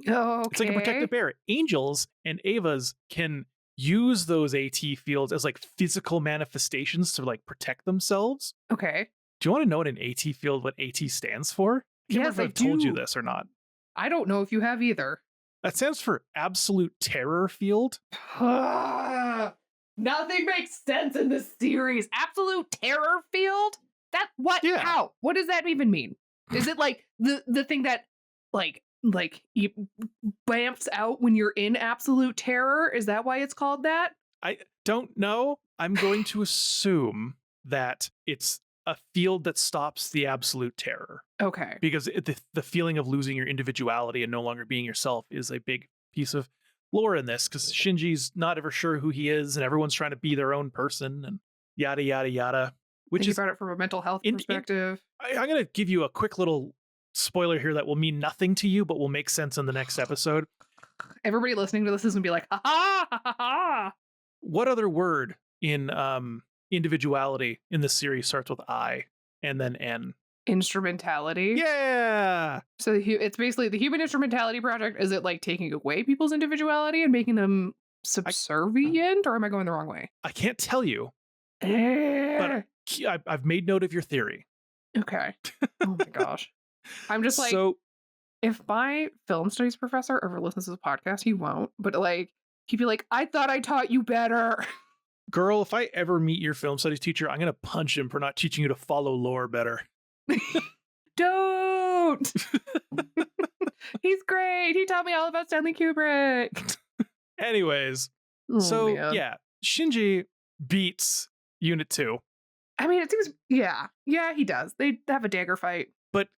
Oh, okay. It's like a protective barrier. Angels and Avas can use those AT fields as like physical manifestations to like protect themselves. Okay. Do you want to know what an AT field, what AT stands for? I can't remember if I've told you this or not. I don't know if you have either. That stands for absolute terror field. Nothing makes sense in this series. Absolute terror field? That what? Yeah. How? What does that even mean? Is it like the thing that like you bamps out when you're in absolute terror? Is that why it's called that? I don't know. I'm going to assume that it's a field that stops the absolute terror. Okay. Because the feeling of losing your individuality and no longer being yourself is a big piece of lore in this, because Shinji's not ever sure who he is and everyone's trying to be their own person and yada, yada, yada. Which is about it from a mental health perspective. I'm going to give you a quick little spoiler here that will mean nothing to you, but will make sense in the next episode. Everybody listening to this is going to be like, ha ha, ha ha ha. What other word in individuality in the series starts with I and then N? Instrumentality. Yeah. So it's basically the Human Instrumentality Project. Is it like taking away people's individuality and making them subservient, or am I going the wrong way? I can't tell you, but I've made note of your theory. Okay. Oh my gosh. I'm just like, so, if my film studies professor ever listens to this podcast, he won't, but like, he'd be like, I thought I taught you better. Girl, if I ever meet your film studies teacher, I'm going to punch him for not teaching you to follow lore better. Don't. He's great. He taught me all about Stanley Kubrick. Anyways, yeah, Shinji beats Unit 2. I mean, it seems, yeah, he does. They have a dagger fight. But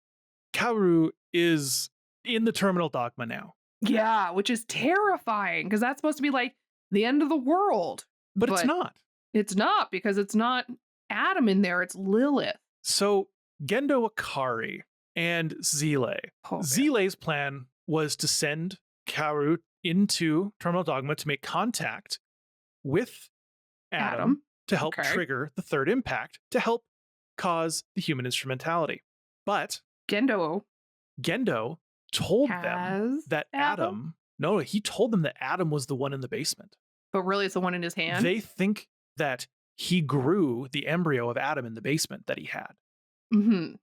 KOWARU is in the terminal dogma now. Yeah, which is terrifying, because that's supposed to be like the end of the world. But it's not. It's not, because it's not Adam in there, it's Lilith. So Gendo Akari and Zile. Zile's plan was to send KOWARU into terminal dogma to make contact with Adam. To help trigger the third impact, to help cause the human instrumentality. But Gendo told them that Adam, he told them that Adam was the one in the basement. But really it's the one in his hand? They think that he grew the embryo of Adam in the basement that he had. Mm-hmm.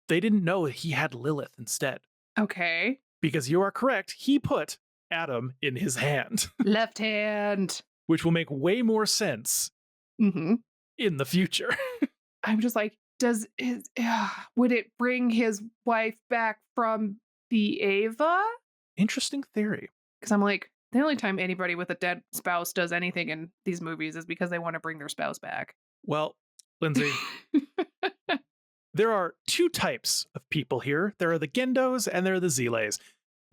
They didn't know he had Lilith instead. Okay. Because you are correct, he put Adam in his hand. Left hand. Which will make way more sense in the future. I'm just like, would it bring his wife back from the Eva? Interesting theory. Because I'm like, the only time anybody with a dead spouse does anything in these movies is because they want to bring their spouse back. Well, Lindsay, there are two types of people here. There are the Gendos and there are the Ziles.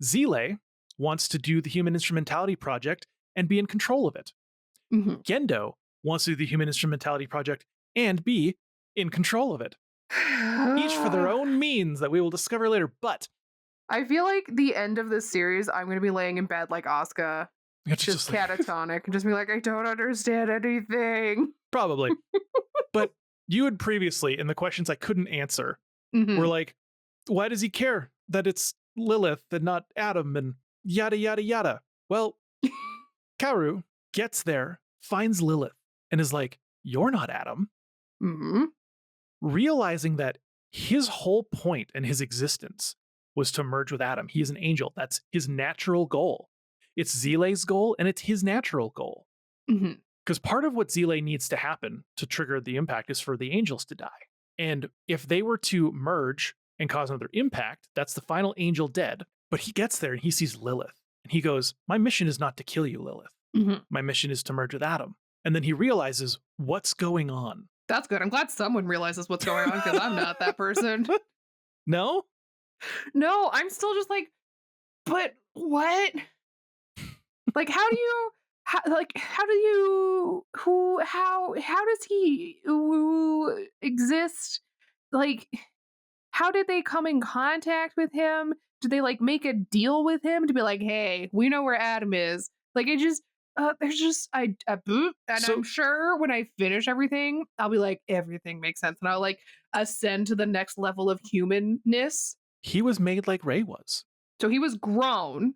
Zile wants to do the Human Instrumentality Project and be in control of it. Gendo wants to do the Human Instrumentality Project and be in control of it. Each for their own means that we will discover later. But I feel like the end of this series, I'm going to be laying in bed like Asuka, just catatonic, and just be like, I don't understand anything. Probably. But you had previously, in the questions I couldn't answer, were like, why does he care that it's Lilith and not Adam and yada, yada, yada? Well, KOWARU gets there, finds Lilith, and is like, you're not Adam. Realizing that his whole point and his existence was to merge with Adam. He is an angel. That's his natural goal. It's Zile's goal, and it's his natural goal. Because part of what Zile needs to happen to trigger the impact is for the angels to die. And if they were to merge and cause another impact, that's the final angel dead. But he gets there and he sees Lilith. And he goes, my mission is not to kill you, Lilith. My mission is to merge with Adam. And then he realizes what's going on. That's good. I'm glad someone realizes what's going on, because I'm not that person. No? No, I'm still just like, but what? Like, how does he exist? Like, how did they come in contact with him? Did they like make a deal with him to be like, hey, we know where Adam is? Like, it just, there's just, and I'm sure when I finish everything, I'll be like, everything makes sense. And I'll like ascend to the next level of humanness. He was made like Rey was. So he was grown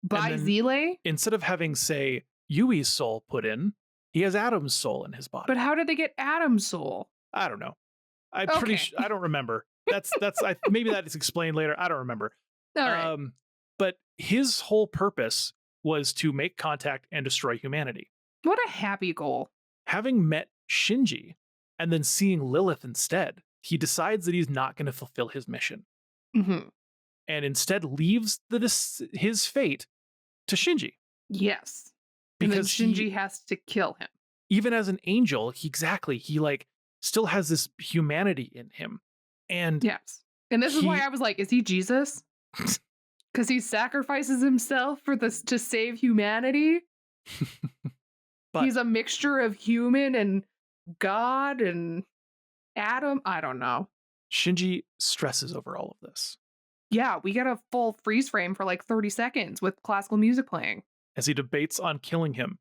by Zile? Instead of having, say, Yui's soul put in, he has Adam's soul in his body. But how did they get Adam's soul? I don't know. I'm pretty sure, I don't remember. Maybe that is explained later. I don't remember. All right. But his whole purpose was to make contact and destroy humanity. What a happy goal. Having met Shinji and then seeing Lilith instead, he decides that he's not going to fulfill his mission. And instead leaves his fate to Shinji. Yes. Because Shinji has to kill him. Even as an angel, he still has this humanity in him. And Yes. And this is why I was like, is he Jesus? Because he sacrifices himself for this to save humanity. but He's a mixture of human and God and Adam. I don't know. Shinji stresses over all of this Yeah, we get a full freeze frame for like 30 seconds with classical music playing. as he debates on killing him.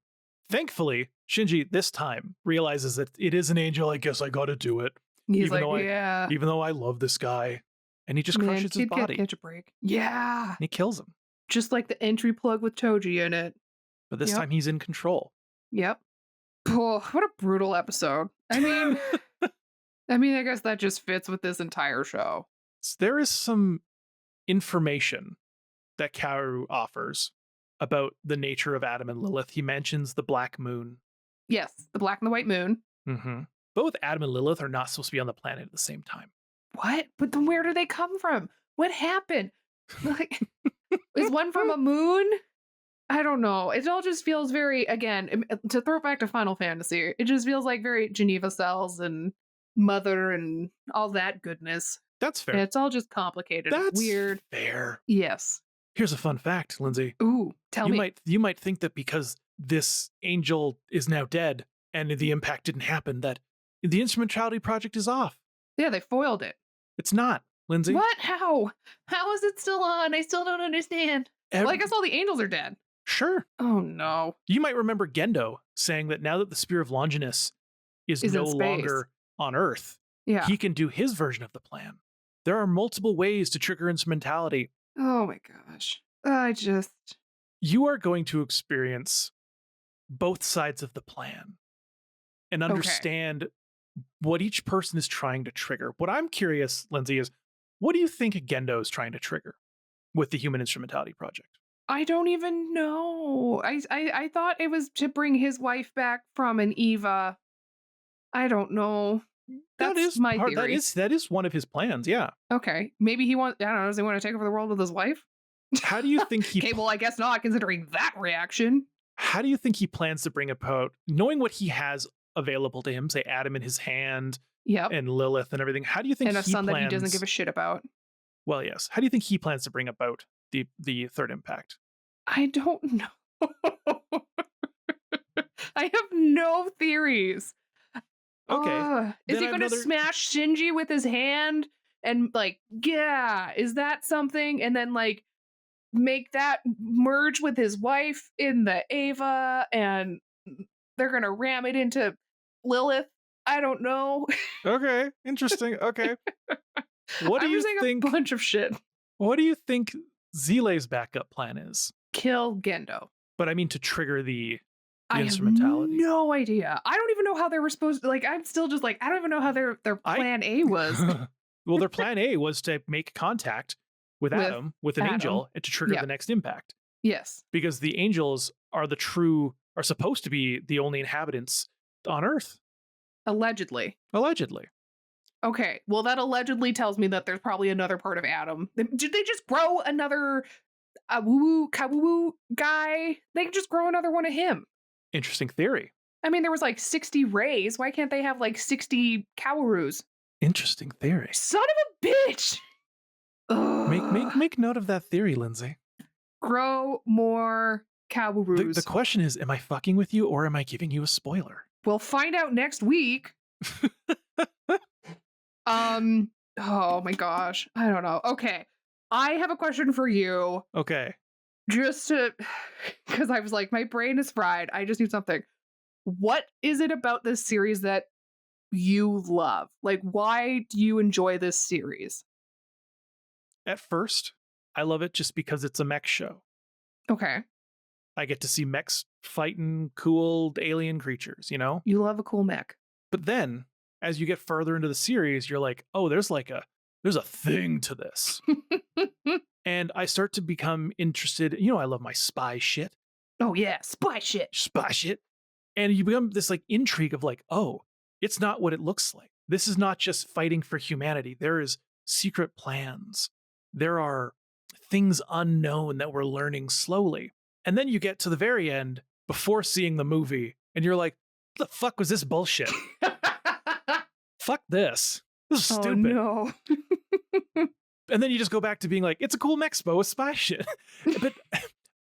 Thankfully, Shinji this time realizes that it is an angel. I guess I gotta do it. He's even like, though even though I love this guy. And he just man, crushes his kid body. Catch a break. Yeah. And he kills him. Just like the entry plug with Toji in it. But this time he's in control. Yep. Oh, what a brutal episode. I mean, I guess that just fits with this entire show. So there is some information that KOWARU offers about the nature of Adam and Lilith. He mentions the black moon. Yes, the black and the white moon. Mm-hmm. Both Adam and Lilith are not supposed to be on the planet at the same time. What? But then where do they come from? What happened? Like, is one from a moon? I don't know. It all just feels very, again, to throw it back to Final Fantasy, it just feels like very Geneva cells and Mother and all that goodness. That's fair. And it's all just complicated. That's weird. Fair. Yes. Here's a fun fact, Lindsay. Ooh, tell me. You might think that because this angel is now dead and the impact didn't happen, that the Instrumentality project is off. Yeah, they foiled it. It's not, Lindsay. What? How? How is it still on? I still don't understand. Well, I guess all the angels are dead. Sure. Oh, no. You might remember Gendo saying that now that the Spear of Longinus is no longer on Earth, he can do his version of the plan. There are multiple ways to trigger instrumentality. Oh my gosh. You are going to experience both sides of the plan and understand what each person is trying to trigger. What I'm curious, Lindsay, is what do you think Gendo is trying to trigger with the Human Instrumentality Project? I don't even know. I thought it was to bring his wife back from an Eva. I don't know. That's my theory. That is one of his plans, yeah. Okay. Maybe he wants, I don't know, does he want to take over the world with his wife? How do you think he... Okay, well, I guess not, considering that reaction. How do you think he plans to bring about, knowing what he has available to him, say Adam in his hand, and Lilith and everything, how do you think and a he son plans... that he doesn't give a shit about? Well, yes. How do you think he plans to bring about the third impact? I don't know. I have no theories. Okay. Is he going to smash Shinji with his hand and like, yeah, is that something? And then like make that merge with his wife in the Ava and they're going to ram it into Lilith. I don't know. Okay. Interesting. Okay. What do you think? A bunch of shit. What do you think Zile's backup plan is? Kill Gendo. But I mean to trigger the instrumentality. I have no idea. I don't even know how they were supposed to, like, I'm still just like, I don't even know how their plan A was. Well, their plan A was to make contact with Adam, with an angel, and to trigger the next impact. Yes. Because the angels are supposed to be the only inhabitants on Earth. Allegedly. Okay. Well, that allegedly tells me that there's probably another part of Adam. Did they just grow another KOWARU guy? They can just grow another one of him. Interesting theory. I mean, there was like 60 Rays. Why can't they have like 60 KOWARUs? Interesting theory. Son of a bitch! Make note of that theory, Lindsay. Grow more KOWARUs. The question is, am I fucking with you or am I giving you a spoiler? We'll find out next week. Oh my gosh. I don't know. Okay. I have a question for you. Okay. Just to, because I was like, my brain is fried. I just need something. What is it about this series that you love? Like, why do you enjoy this series? At first, I love it just because it's a mech show. Okay. I get to see mechs fighting cool alien creatures, you know? You love a cool mech. But then, as you get further into the series, you're like, oh, there's a thing to this. And I start to become interested. You know, I love my spy shit. Oh yeah, spy shit. And you become this like intrigue of like, oh, it's not what it looks like. This is not just fighting for humanity. There is secret plans. There are things unknown that we're learning slowly. And then you get to the very end before seeing the movie and you're like, what the fuck was this bullshit? fuck this. This is Oh, stupid. no. And then you just go back to being like, it's a cool Mexpo with spy shit. But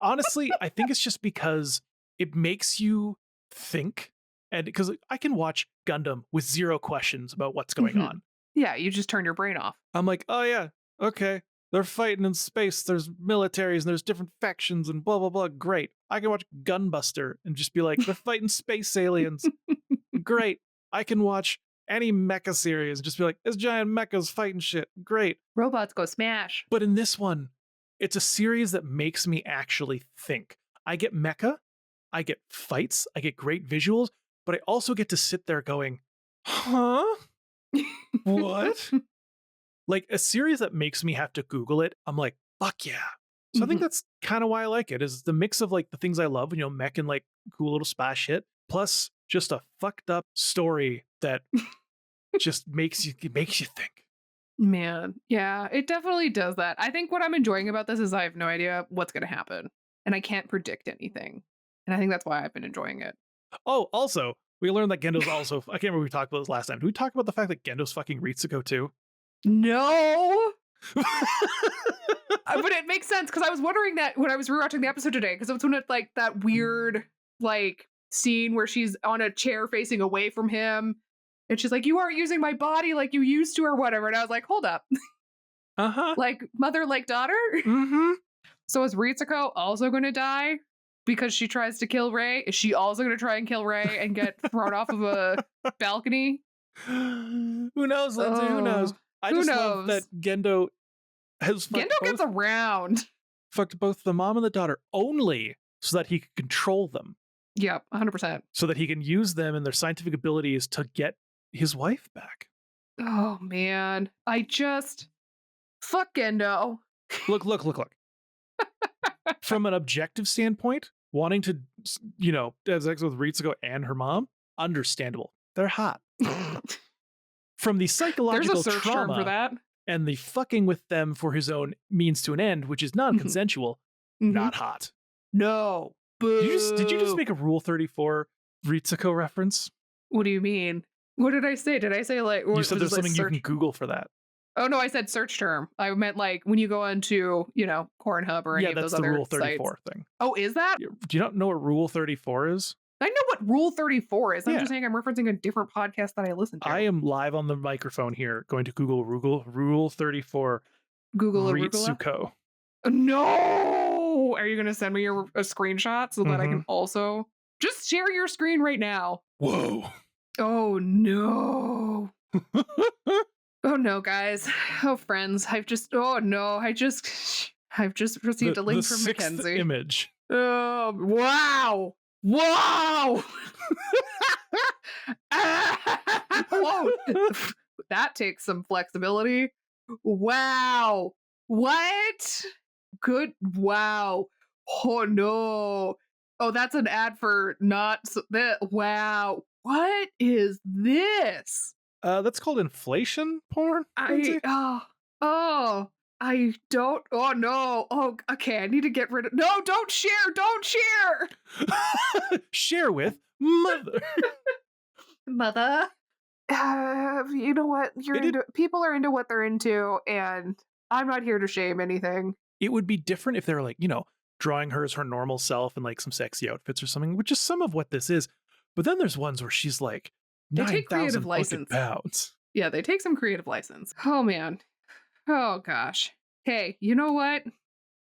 honestly, I think it's just because it makes you think. And because I can watch Gundam with zero questions about what's going on. Yeah, you just turn your brain off. I'm like, oh yeah, okay. They're fighting in space. There's militaries and there's different factions and blah, blah, blah. Great. I can watch Gunbuster and just be like, they're fighting space aliens. Great. I can watch any mecha series and just be like, this giant mechas fighting shit. Great. Robots go smash. But in this one, it's a series that makes me actually think. I get mecha, I get fights, I get great visuals, but I also get to sit there going, huh? What? Like a series that makes me have to Google it, I'm like, fuck yeah. So I think that's kind of why I like it, is the mix of like the things I love, mech and like cool little spy shit, plus just a fucked up story that just makes you think. Man, yeah, it definitely does that. I think what I'm enjoying about this is I have no idea what's going to happen, and I can't predict anything. And I think that's why I've been enjoying it. Oh, also, we learned that Gendo's also, I can't remember if we talked about this last time. Did we talk about the fact that Gendo's fucking Ritsuko too? No! But it makes sense, because I was wondering that when I was rewatching the episode today, because it was when it's like that weird, like, scene where she's on a chair facing away from him, and she's like, you aren't using my body like you used to or whatever. And I was like, hold up. Uh-huh. Like, mother like daughter? Mm-hmm. So is Ritsuko also going to die because she tries to kill Rei? Is she also going to try and kill Rei and get thrown off of a balcony? Who knows, Lindsay? Who knows? I just love that Gendo has gets around. Fucked both the mom and the daughter only so that he can control them. Yep, 100%. So that he can use them and their scientific abilities to get his wife back. Oh, man. Fuck Gendo. Look. From an objective standpoint, wanting to, have sex with Ritsuko and her mom, understandable. They're hot. From the psychological There's a search trauma term for that. And the fucking with them for his own means to an end, which is non-consensual, not hot. No. Boo. Did you just make a Rule 34 Ritsuko reference? What do you mean? What did I say? Did I say like... You said there's something you can Google for that. Oh, no, I said search term. I meant like when you go into, Pornhub or any of those other sites. Yeah, that's the Rule 34 thing. Oh, is that? Do you not know what Rule 34 is? I know what Rule 34 is. I'm just saying I'm referencing a different podcast that I listen to. I am live on the microphone here going to Google Rule 34 Google Ritsuko. No! Are you going to send me a screenshot so that I can also... Just share your screen right now. Whoa. Oh, no. Oh, no, guys. Oh, friends. I've just received a link from Mackenzie. Image. Oh, wow. Wow. Whoa. That takes some flexibility. Wow. What? Good. Wow. Oh, no. Oh, that's an ad for not wow. What is this? That's called inflation porn. I don't. Oh no. Oh, okay. I need to get rid of. No, don't share. Don't share. Share with mother. Mother. You know what? People are into what they're into, and I'm not here to shame anything. It would be different if they were like, drawing her as her normal self in like some sexy outfits or something, which is some of what this is. But then there's ones where she's like 9,000 pounds. Yeah, they take some creative license. Oh, man. Oh, gosh. Hey, you know what?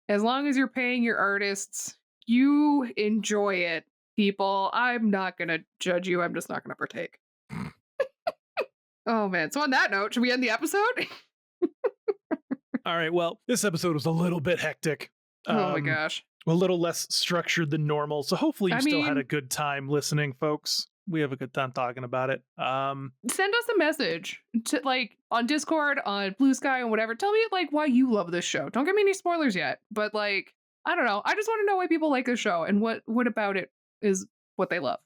As long as you're paying your artists, you enjoy it, people. I'm not going to judge you. I'm just not going to partake. Oh, man. So on that note, should we end the episode? All right. Well, this episode was a little bit hectic. Oh, my gosh. A little less structured than normal. So hopefully you still had a good time listening, folks. We have a good time talking about it. Send us a message to on Discord, on Blue Sky, and whatever. Tell me why you love this show. Don't give me any spoilers yet, but I don't know. I just want to know why people like this show and what about it is what they love.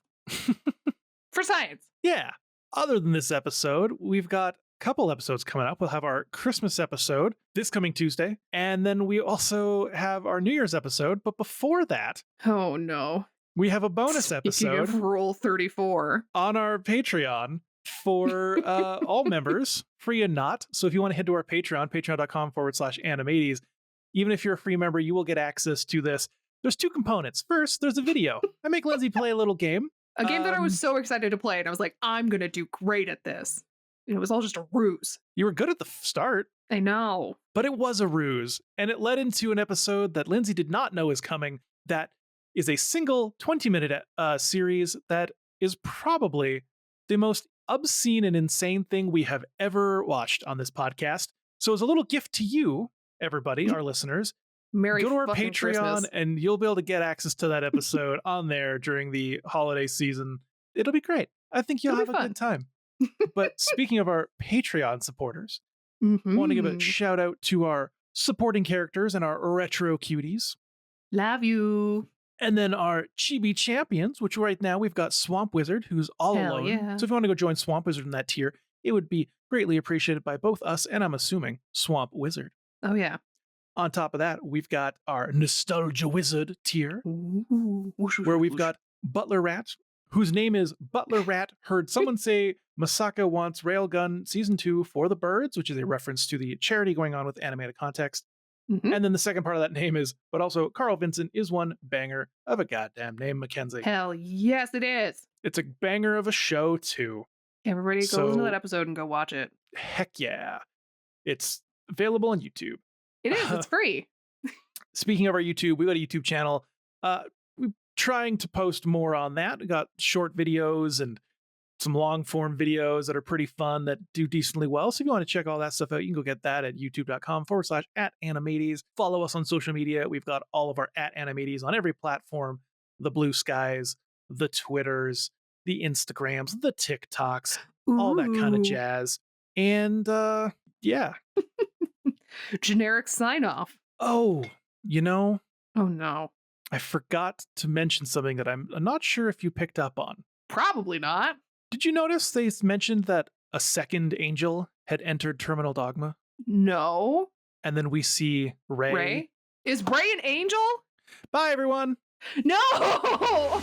For science. Yeah. Other than this episode, we've got a couple episodes coming up. We'll have our Christmas episode this coming Tuesday, and then we also have our New Year's episode. But before that, oh no. We have a bonus episode of Rule 34 on our Patreon for all members, free and not. So if you want to head to our Patreon, patreon.com/animates, even if you're a free member, you will get access to this. There's two components. First, there's a video. I make Lindsey play a little game. A game that I was so excited to play, and I was like, I'm going to do great at this. And it was all just a ruse. You were good at the start. I know. But it was a ruse, and it led into an episode that Lindsey did not know is coming that is a single 20-minute series that is probably the most obscene and insane thing we have ever watched on this podcast. So as a little gift to you, everybody, our listeners, Merry go to our fucking Patreon Christmas. and you'll be able to get access to that episode on there during the holiday season. It'll be great. I think you'll have a good time. But speaking of our Patreon supporters, I want to give a shout out to our supporting characters and our retro cuties. Love you. And then our chibi champions, which right now we've got Swamp Wizard, who's all alone. Yeah. So if you want to go join Swamp Wizard in that tier, it would be greatly appreciated by both us and I'm assuming Swamp Wizard. Oh, yeah. On top of that, we've got our Nostalgia Wizard tier, where we've got Butler Rat, whose name is Butler Rat. Heard someone say Masaka wants Railgun Season 2 for the birds, which is a reference to the charity going on with Animated Context. And then the second part of that name is, but also Carl Vincent is one banger of a goddamn name, Mackenzie. Hell yes, it is. It's a banger of a show, too. Everybody go listen to that episode and go watch it. Heck yeah. It's available on YouTube. It is. It's free. Speaking of our YouTube, we got a YouTube channel. We're trying to post more on that. We got short videos and some long form videos that are pretty fun that do decently well. So if you want to check all that stuff out, you can go get that at youtube.com/@animates. Follow us on social media. We've got all of our @animates on every platform, the Blue Skies, the Twitters, the Instagrams, the TikToks, all that kind of jazz. And yeah. Generic sign off. Oh, oh no. I forgot to mention something that I'm not sure if you picked up on. Probably not. Did you notice they mentioned that a second angel had entered Terminal Dogma? No. And then we see Ray. Ray? Is Ray an angel? Bye, everyone. No!